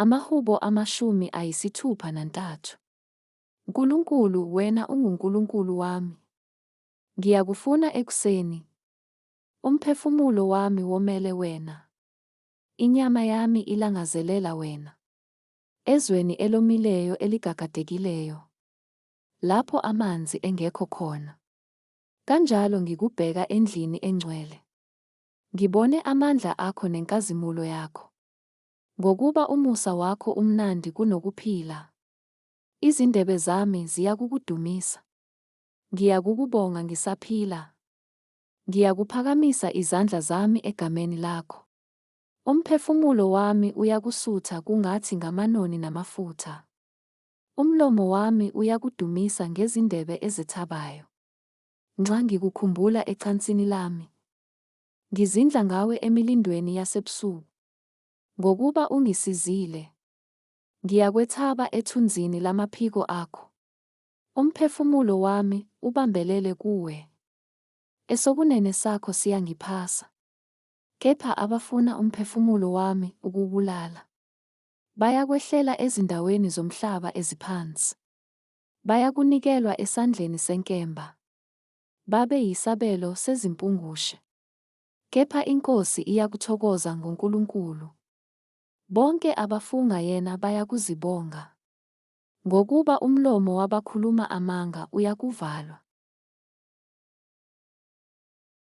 Amahubo 63. Nkulunkulu, wena unguNkulunkulu wami. Ngiyakufuna ekuseni. Umphefumulo wami womele wena. Inyama yami ilangazelela wena. Ezweni elomileyo eligagadekileyo, lapho amanzi engekho khona. Kanjalo ngikubheka endlini engcwele. Ngibone amandla akho nenkazimulo yakho. Ngokuba umusa wakho umnandi kunokuphila. Izindebe zami ziyakukudumisa. Ngiyakukubonga ngisaphila. Ngiyakuphakamisa izandla zami egameni lakho. Umphefumulo wami uyakusutha kungathi ngamanoni namafutha. Umlomo wami uyakudumisa ngezindebe ezithabayo. Nxa ngikukhumbula ecansini lami, ngizindla ngawe emilindweni yasebusuku. Ngokuba ungisizile, ngiyakwethaba ethunzini lamaphiko akho. Umphefumulo wami ubambelele kuwe. Esokunene sakho siyangiphasa. Kepha abafuna umphefumulo wami ukubulala bayakwehlela ezindaweni zomhlaba eziphansi. Bayakunikelwa esandleni senkemba. Babe yisabelo sezimpungushe. Kepha iNkosi iyakuthokoza ngoNkulunkulu. Bonke abafunga yena bayakuzibonga. Ngokuba umlomo wabakhuluma amanga uyakuvalwa.